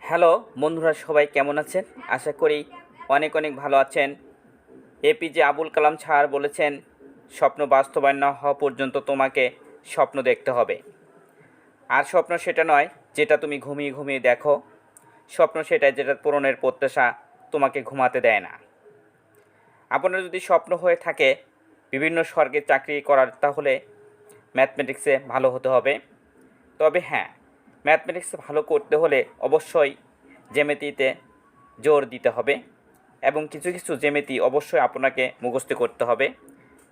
Hello বন্ধুরা, সবাই কেমন আছেন? আশা করি অনেক অনেক ভালো আছেন। এপিজে আবুল কালাম স্যার বলেছেন, স্বপ্ন বাস্তবায়ন না হওয়া পর্যন্ত তোমাকে স্বপ্ন দেখতে হবে। আর স্বপ্ন সেটা নয় যেটা তুমি ঘুমিয়ে ঘুমিয়ে দেখো, স্বপ্ন সেটাই যেটা পূরণের প্রত্যাশা তোমাকে ঘুমাতে দেয় না। আপনার যদি স্বপ্ন হয়ে থাকে বিভিন্ন স্বর্গে চাকরি করার, তাহলে ম্যাথমেটিক্সে ভালো হতে হবে। তবে হ্যাঁ, ম্যাথমেটিক্সে ভালো করতে হলে অবশ্যই জ্যামিতিতে জোর দিতে হবে এবং কিছু কিছু জ্যামিতি অবশ্যই আপনাকে মুখস্থ করতে হবে,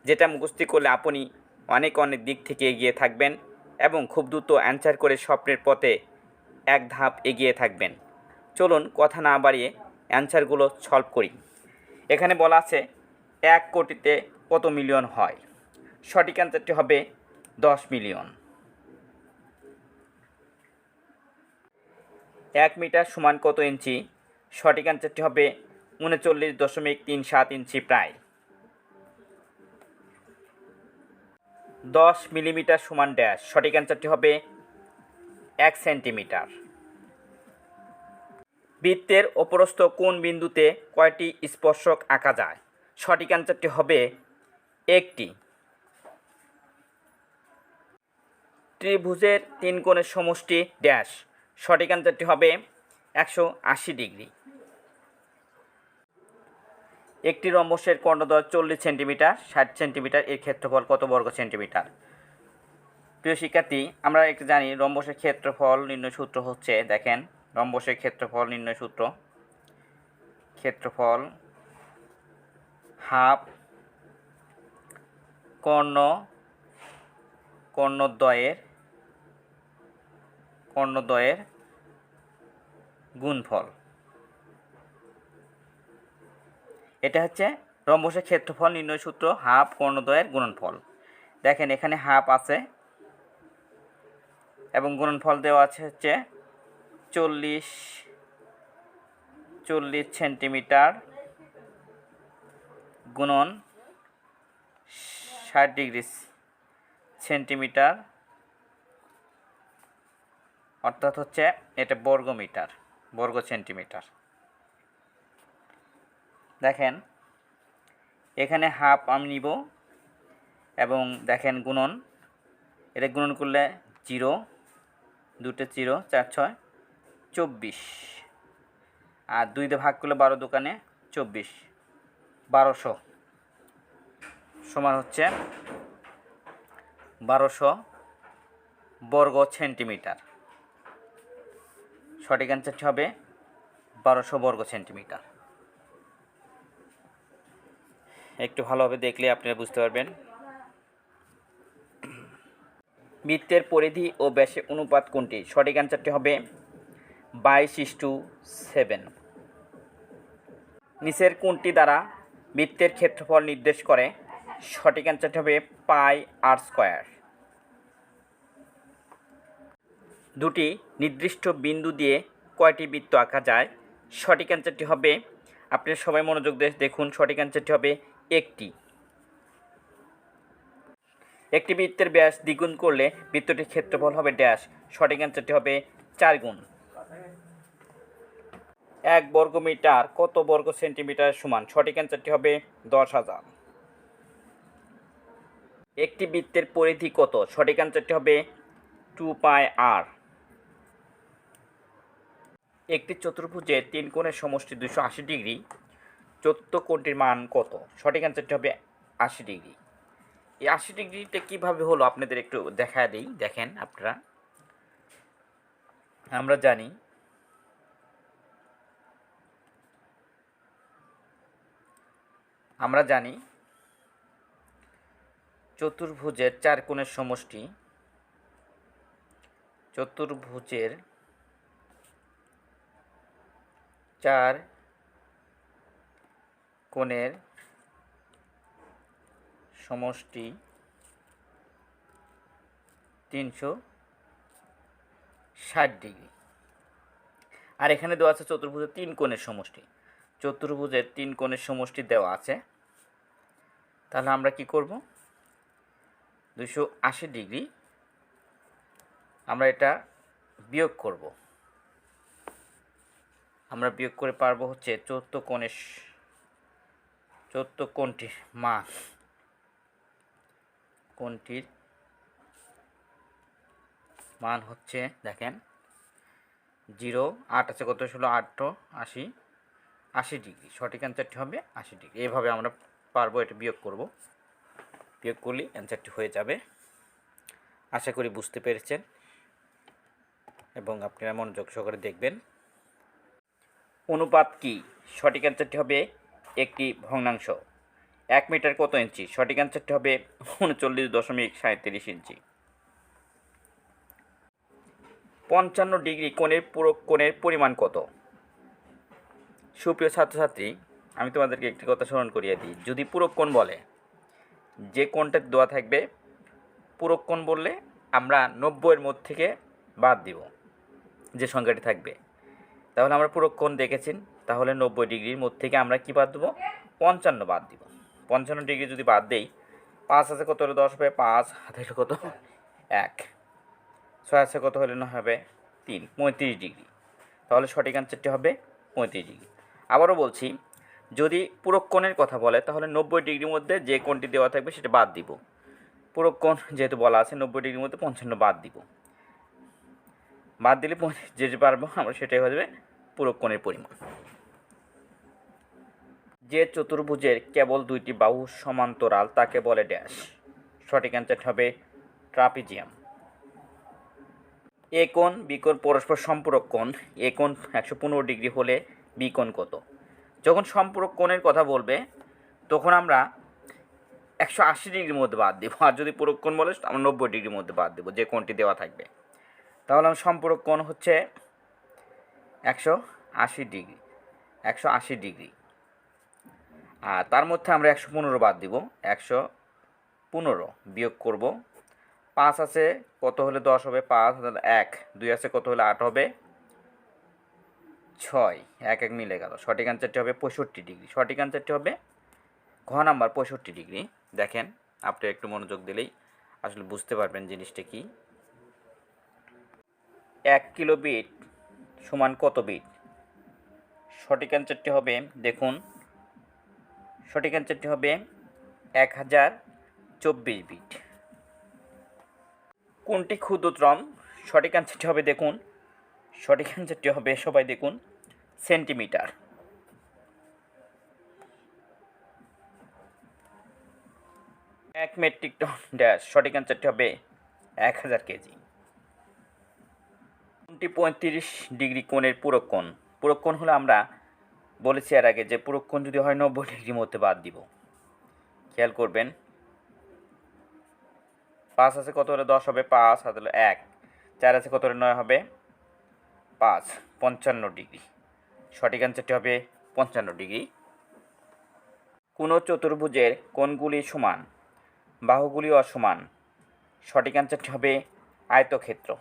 যেটা মুখস্থ করলে আপনি অনেক অনেক দিক থেকে এগিয়ে থাকবেন এবং খুব দ্রুত অ্যান্সার করে স্বপ্নের পথে এক ধাপ এগিয়ে থাকবেন। চলুন কথা না বাড়িয়ে অ্যান্সারগুলো সলভ করি। এখানে বলা আছে 1 কোটিতে কত মিলিয়ন হয়? সঠিক অ্যান্সারটি হবে 10 মিলিয়ন। 1 মিটার সমান কত ইঞ্চি? সঠিক অ্যান্সারটি হবে 39.37 ইঞ্চি প্রায়। 10 মিলিমিটার সমান ড্যাশ? সঠিক অ্যান্সারটি হবে 1 সেন্টিমিটার। বৃত্তের অপরস্থ কোন বিন্দুতে কয়টি স্পর্শক আঁকা যায়? সঠিক অ্যান্সারটি হবে 1টি। ত্রিভুজের 3 কোণের সমষ্টি ড্যাশ? সঠিক অ্যান্সারটি হবে 180 ডিগ্রি। একটি রম্বসের কর্ণদ্বয় 40 সেন্টিমিটার, 60 সেন্টিমিটার, এর ক্ষেত্রফল কত বর্গ সেন্টিমিটার? প্রিয় শিক্ষার্থী, আমরা একটু জানি রম্বসের ক্ষেত্রফল নির্ণয় সূত্র হচ্ছে, দেখেন রম্বসের ক্ষেত্রফল নির্ণয় সূত্র, ক্ষেত্রফল হাফ কর্ণদ্বয়ের গুণফল। এটা হচ্ছে রম্বসের ক্ষেত্রফল নির্ণয় সূত্র, হাফ কর্ণদ্বয়ের গুণনফল। দেখেন এখানে হাফ আছে এবং গুণনফল দেওয়া আছে হচ্ছে 40 সেন্টিমিটার গুণন 60 ডিগ্রি সেন্টিমিটার, অর্থাৎ হচ্ছে এটা বর্গ সেন্টিমিটার। দেখেন এখানে হাফ আমি নিব এবং দেখেন গুণন, এটা গুণন করলে 0, 2টে 0, 4 6 24, আর 2 দিয়ে ভাগ করলে 12 দোকানে 24, 1200 সমান হচ্ছে 1200 বর্গ সেন্টিমিটার। সঠিক অ্যান্সারটি হবে 1200 বর্গ সেন্টিমিটার। একটু ভালোভাবে দেখলে আপনারা বুঝতে পারবেন। বৃত্তের পরিধি ও ব্যাসের অনুপাত কোনটি? সঠিক অ্যান্সারটি হবে 22:7। নিচের কোনটি দ্বারা বৃত্তের ক্ষেত্রফল নির্দেশ করে? সঠিক অ্যান্সারটি হবে πr²। দুটি নির্দিষ্ট বিন্দু দিয়ে কয়টি বৃত্ত আঁকা যায়? সঠিক অ্যান্সারটি হবে, আপনারা সবাই মনোযোগ দিয়ে দেখুন, সঠিক অ্যান্সারটি হবে 1টি। একটি বৃত্তের ব্যাস দ্বিগুণ করলে বৃত্তটির ক্ষেত্রফল হবে ড্যাশ? সঠিক অ্যান্সারটি হবে 4 গুণ। 1 বর্গমিটার কত বর্গ সেন্টিমিটার সমান? সঠিক অ্যান্সারটি হবে 10,000। একটি বৃত্তের পরিধি কত? সঠিক অ্যান্সারটি হবে 2πr। একটি চতুর্ভুজের 3 কোণের সমষ্টি 280 ডিগ্রি, চতুর্থ কোণটির মান কত? সঠিক অ্যান্সারটি হবে 80 ডিগ্রি। এই 80 ডিগ্রিটা কীভাবে হলো আপনাদের একটু দেখা দিই। দেখেন আপনারা, আমরা জানি চতুর্ভুজের 4 কোণের সমষ্টি, চতুর্ভুজের 4 কোণের সমষ্টি 360 ডিগ্রি। আর এখানে দেওয়া আছে চতুর্ভুজের 3 কোণের সমষ্টি। চতুর্ভুজের 3 কোণের সমষ্টি দেওয়া আছে, তাহলে আমরা কি করব? 280 ডিগ্রি আমরা এটা বিয়োগ করব। আমরা বিয়োগ করে পারবো হচ্ছে চতুর্থ কোণটির মান, কোণটির মান হচ্ছে দেখেন 0 8 আছে কত হলো 88 80 ডিগ্রি। সঠিক অ্যান্সারটি হবে 80 ডিগ্রি। এইভাবে আমরা পারবো এটা বিয়োগ করব, বিয়োগ করলে অ্যান্সারটি হয়ে যাবে। আশা করি বুঝতে পেরেছেন এবং আপনারা মনোযোগ সহকারে দেখবেন। অনুপাত কি? সঠিক অ্যান্সারটি হবে একটি ভগ্নাংশ। 1 মিটার কত ইঞ্চি? সঠিক অ্যান্সারটি হবে 39.37 ইঞ্চি। 55 ডিগ্রি কোণের পূরক কোণের পরিমাণ কত? সুপ্রিয় ছাত্রছাত্রী, আমি তোমাদেরকে একটি কথা স্মরণ করিয়ে দিই। যদি পূরক কোণ বলে, যে কোণটা দেওয়া থাকবে, পূরক কোণ বললে আমরা 90 এর মধ্যে থেকে বাদ দিব যে সংখ্যাটি থাকবে। তাহলে আমরা পূরক কোণ দেখেছেন, তাহলে 90 ডিগ্রির মধ্যে থেকে আমরা কি বাদ দেবো? 55 বাদ দিব। 55 ডিগ্রি যদি বাদ দেই, 5 আছে কত হলে 10 হবে 5, হাতে কত 1, 6 আছে কত হলে না হবে 3, 35 ডিগ্রি। তাহলে সঠিক অ্যান্সারটি হবে 35 ডিগ্রি। আবারও বলছি, যদি পূরক কোণের কথা বলে তাহলে 90 ডিগ্রির মধ্যে যে কোণটি দেওয়া থাকবে সেটা বাদ দিব। পূরক কোণ যেহেতু বলা আছে 90 ডিগ্রির মধ্যে 55 বাদ দিব, বাদ দিলে যেটি পারবো আমরা সেটাই হয়ে যাবে পূরক কোণের পরিমাণ। যে চতুর্ভুজের কেবল 2টি বাহু সমান্তরাল তাকে বলে ড্যাশ। সঠিক অ্যান্সারটি হবে ট্রাপিজিয়াম। এ কোণ বি কোণ পরস্পর সম্পূরক কোণ। এ কোণ 115 ডিগ্রি হলে বি কোণ কত? যখন সম্পূরক কোণের কথা বলবে তখন আমরা 180 ডিগ্রির মধ্যে বাদ দেবো, আর যদি পূরক কোণ বলে আমরা 90 ডিগ্রির মধ্যে বাদ দেবো যে কোণটি দেওয়া থাকবে। তাহলে আমার সম্পূরক কোণ হচ্ছে 180 ডিগ্রি, 180 ডিগ্রি। আর তার মধ্যে আমরা 115 বাদ দিব। 115 বিয়োগ করব। 5 আছে কত হলে 10 হবে 5, 1, 2 আছে কত হলে 8 হবে 6, 1 1 মিলে গেল। সঠিক অ্যান্সারটি হবে 65 ডিগ্রি। সঠিক অ্যান্সারটি হবে ঘ নাম্বার 65 ডিগ্রি। দেখেন, আপনি একটু মনোযোগ দিলেই আসলে বুঝতে পারবেন জিনিসটা কি। 1 কিলো বিট সমান কত বিট? সঠিক অ্যান্সারটি হবে, দেখুন, সঠিক অ্যান্সারটি হবে 1024 বিট। কোনটি ক্ষুদ্রতম? সঠিক অ্যান্সারটি হবে, দেখুন, সঠিক অ্যান্সারটি হবে সবাই দেখুন সেন্টিমিটার। এক মেট্রিক টন ড্যাশ। সঠিক অ্যান্সারটি হবে 1000 কেজি। কোনটি 35 ডিগ্রি কোণের পূরক কোণ? পূরক কোণ হলে আমরা বলেছি এর আগে যে পূরক কোণ যদি হয় 90 ডিগ্রির মধ্যে বাদ দিব। খেয়াল করবেন, 5 আছে কত হলে 10 হবে 5, হাতে হলো 1, 4 আছে কত হলে 9 হবে 5, 55 ডিগ্রি। সঠিক অ্যান্সারটি হবে 55 ডিগ্রি। কোনো চতুর্ভুজের কোণগুলি সমান, বাহুগুলি অসমান। সঠিক অ্যান্সারটি হবে আয়তক্ষেত্র।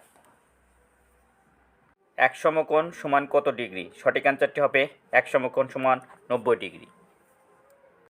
এক সমকোণ সমান কত ডিগ্রি? সঠিক অ্যান্সারটি হবে এক সমকোণ সমান 90 ডিগ্রি।